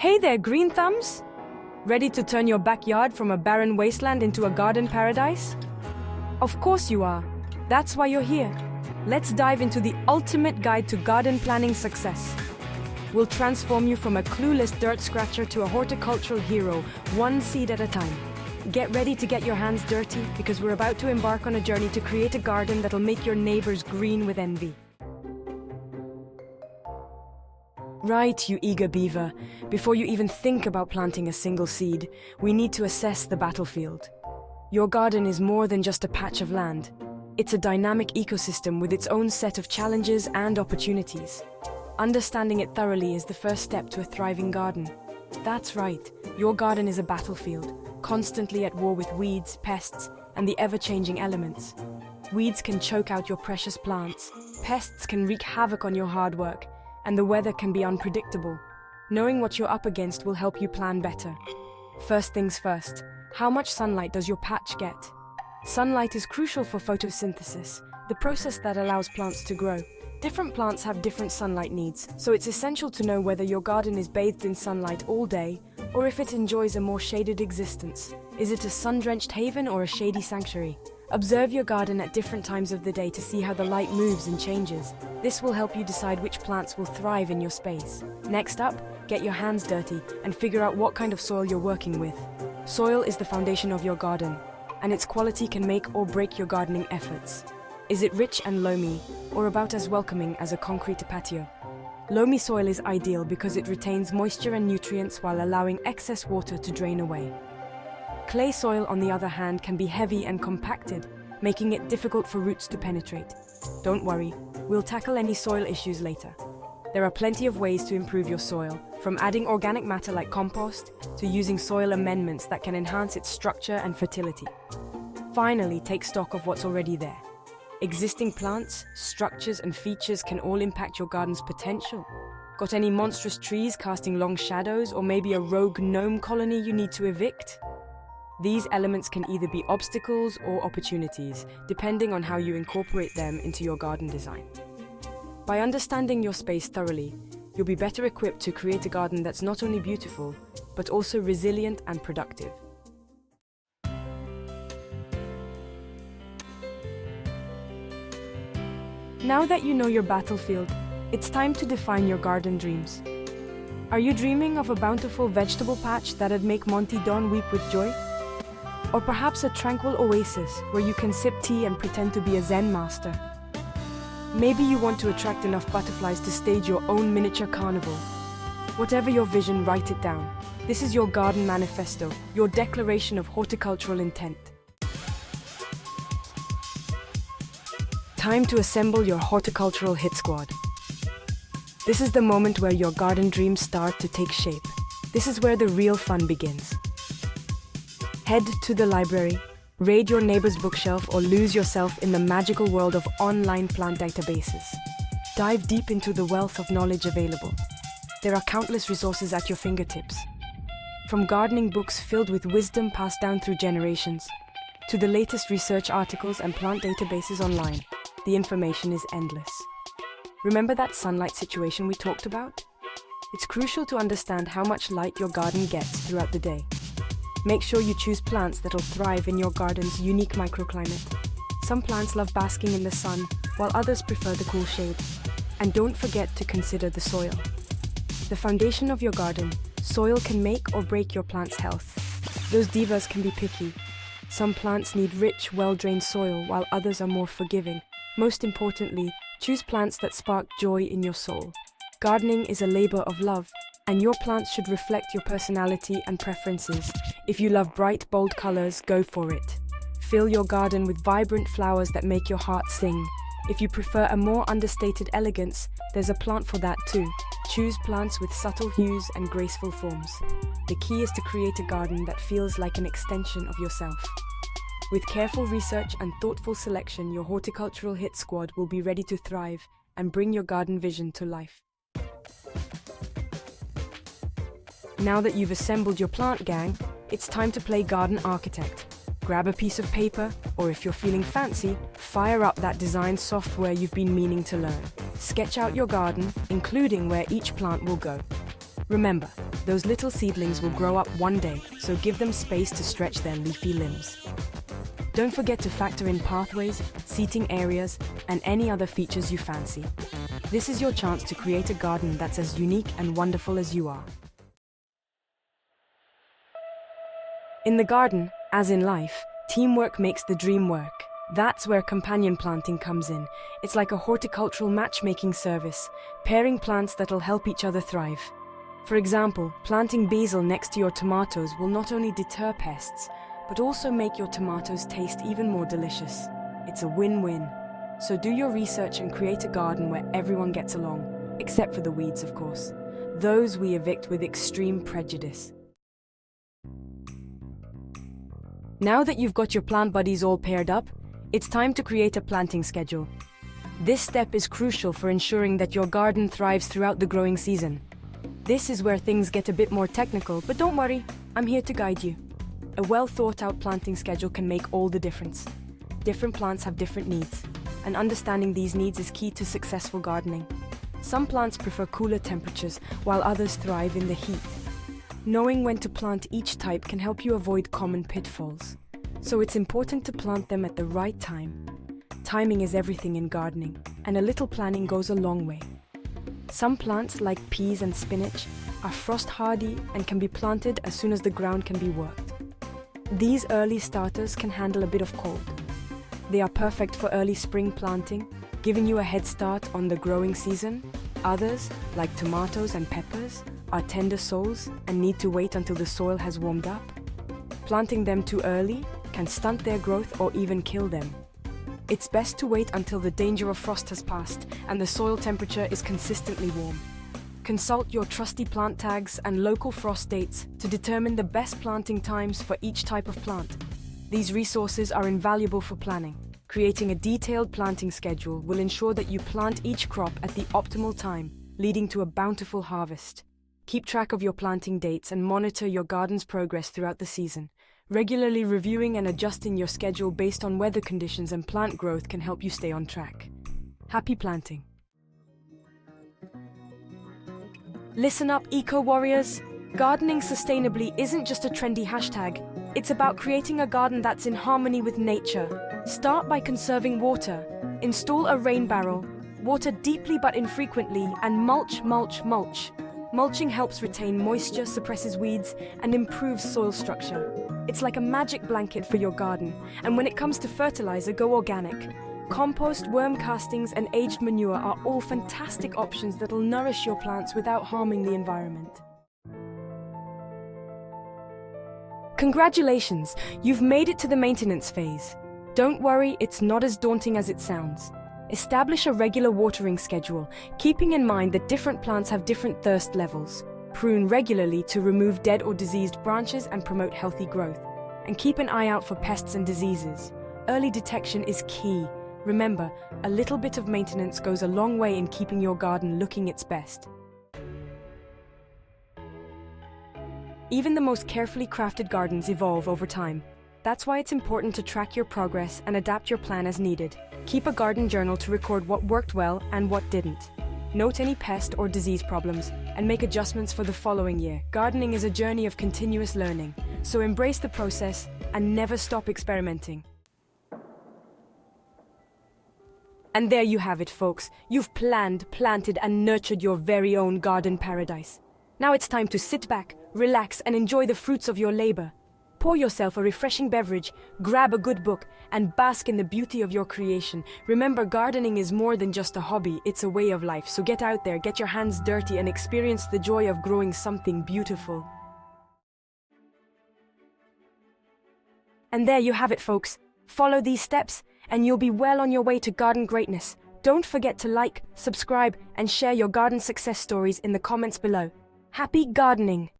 Hey there, green thumbs! Ready to turn your backyard from a barren wasteland into a garden paradise? Of course you are. That's why you're here. Let's dive into the ultimate guide to garden planning success. We'll transform you from a clueless dirt scratcher to a horticultural hero, one seed at a time. Get ready to get your hands dirty because we're about to embark on a journey to create a garden that'll make your neighbors green with envy. Right, you eager beaver. Before you even think about planting a single seed, we need to assess the battlefield. Your garden is more than just a patch of land. It's a dynamic ecosystem with its own set of challenges and opportunities. Understanding it thoroughly is the first step to a thriving garden. That's right, your garden is a battlefield, constantly at war with weeds, pests, and the ever-changing elements. Weeds can choke out your precious plants, pests can wreak havoc on your hard work, and the weather can be unpredictable. Knowing what you're up against will help you plan better. First things first, how much sunlight does your patch get? Sunlight is crucial for photosynthesis, the process that allows plants to grow. Different plants have different sunlight needs, so it's essential to know whether your garden is bathed in sunlight all day or if it enjoys a more shaded existence. Is it a sun-drenched haven or a shady sanctuary? Observe your garden at different times of the day to see how the light moves and changes. This will help you decide which plants will thrive in your space. Next up, get your hands dirty and figure out what kind of soil you're working with. Soil is the foundation of your garden, and its quality can make or break your gardening efforts. Is it rich and loamy, or about as welcoming as a concrete patio? Loamy soil is ideal because it retains moisture and nutrients while allowing excess water to drain away. Clay soil, on the other hand, can be heavy and compacted, making it difficult for roots to penetrate. Don't worry, we'll tackle any soil issues later. There are plenty of ways to improve your soil, from adding organic matter like compost to using soil amendments that can enhance its structure and fertility. Finally, take stock of what's already there. Existing plants, structures, and features can all impact your garden's potential. Got any monstrous trees casting long shadows, or maybe a rogue gnome colony you need to evict? These elements can either be obstacles or opportunities, depending on how you incorporate them into your garden design. By understanding your space thoroughly, you'll be better equipped to create a garden that's not only beautiful, but also resilient and productive. Now that you know your battlefield, it's time to define your garden dreams. Are you dreaming of a bountiful vegetable patch that'd make Monty Don weep with joy? Or perhaps a tranquil oasis where you can sip tea and pretend to be a Zen master? Maybe you want to attract enough butterflies to stage your own miniature carnival. Whatever your vision, write it down. This is your garden manifesto, your declaration of horticultural intent. Time to assemble your horticultural hit squad. This is the moment where your garden dreams start to take shape. This is where the real fun begins. Head to the library, raid your neighbor's bookshelf, or lose yourself in the magical world of online plant databases. Dive deep into the wealth of knowledge available. There are countless resources at your fingertips. From gardening books filled with wisdom passed down through generations, to the latest research articles and plant databases online, the information is endless. Remember that sunlight situation we talked about? It's crucial to understand how much light your garden gets throughout the day. Make sure you choose plants that'll thrive in your garden's unique microclimate. Some plants love basking in the sun, while others prefer the cool shade. And don't forget to consider the soil. The foundation of your garden, soil can make or break your plant's health. Those divas can be picky. Some plants need rich, well-drained soil, while others are more forgiving. Most importantly, choose plants that spark joy in your soul. Gardening is a labor of love, and your plants should reflect your personality and preferences. If you love bright, bold colors, go for it. Fill your garden with vibrant flowers that make your heart sing. If you prefer a more understated elegance, there's a plant for that too. Choose plants with subtle hues and graceful forms. The key is to create a garden that feels like an extension of yourself. With careful research and thoughtful selection, your horticultural hit squad will be ready to thrive and bring your garden vision to life. Now that you've assembled your plant gang, it's time to play garden architect. Grab a piece of paper, or if you're feeling fancy, fire up that design software you've been meaning to learn. Sketch out your garden, including where each plant will go. Remember, those little seedlings will grow up one day, so give them space to stretch their leafy limbs. Don't forget to factor in pathways, seating areas, and any other features you fancy. This is your chance to create a garden that's as unique and wonderful as you are. In the garden, as in life, teamwork makes the dream work. That's where companion planting comes in. It's like a horticultural matchmaking service, pairing plants that'll help each other thrive. For example, planting basil next to your tomatoes will not only deter pests, but also make your tomatoes taste even more delicious. It's a win-win. So do your research and create a garden where everyone gets along, except for the weeds, of course. Those we evict with extreme prejudice. Now that you've got your plant buddies all paired up, it's time to create a planting schedule. This step is crucial for ensuring that your garden thrives throughout the growing season. This is where things get a bit more technical, but don't worry, I'm here to guide you. A well-thought-out planting schedule can make all the difference. Different plants have different needs, and understanding these needs is key to successful gardening. Some plants prefer cooler temperatures, while others thrive in the heat. Knowing when to plant each type can help you avoid common pitfalls. So it's important to plant them at the right time. Timing is everything in gardening, and a little planning goes a long way. Some plants, like peas and spinach, are frost-hardy and can be planted as soon as the ground can be worked. These early starters can handle a bit of cold. They are perfect for early spring planting, giving you a head start on the growing season. Others, like tomatoes and peppers, are tender souls and need to wait until the soil has warmed up. Planting them too early can stunt their growth or even kill them. It's best to wait until the danger of frost has passed and the soil temperature is consistently warm. Consult your trusty plant tags and local frost dates to determine the best planting times for each type of plant. These resources are invaluable for planning. Creating a detailed planting schedule will ensure that you plant each crop at the optimal time, leading to a bountiful harvest. Keep track of your planting dates and monitor your garden's progress throughout the season. Regularly reviewing and adjusting your schedule based on weather conditions and plant growth can help you stay on track. Happy planting! Listen up, eco-warriors! Gardening sustainably isn't just a trendy hashtag. It's about creating a garden that's in harmony with nature. Start by conserving water. Install a rain barrel. Water deeply but infrequently, and mulch. Mulching helps retain moisture, suppresses weeds, and improves soil structure. It's like a magic blanket for your garden. And when it comes to fertilizer, go organic. Compost, worm castings, and aged manure are all fantastic options that'll nourish your plants without harming the environment. Congratulations! You've made it to the maintenance phase. Don't worry, it's not as daunting as it sounds. Establish a regular watering schedule, keeping in mind that different plants have different thirst levels. Prune regularly to remove dead or diseased branches and promote healthy growth. And keep an eye out for pests and diseases. Early detection is key. Remember, a little bit of maintenance goes a long way in keeping your garden looking its best. Even the most carefully crafted gardens evolve over time. That's why it's important to track your progress and adapt your plan as needed. Keep a garden journal to record what worked well and what didn't. Note any pest or disease problems and make adjustments for the following year. Gardening is a journey of continuous learning, so embrace the process and never stop experimenting. And there you have it, folks. You've planned, planted, and nurtured your very own garden paradise. Now it's time to sit back, relax, and enjoy the fruits of your labor. Pour yourself a refreshing beverage, grab a good book, and bask in the beauty of your creation. Remember, gardening is more than just a hobby, it's a way of life. So get out there, get your hands dirty, and experience the joy of growing something beautiful. And there you have it, folks. Follow these steps, and you'll be well on your way to garden greatness. Don't forget to like, subscribe, and share your garden success stories in the comments below. Happy gardening!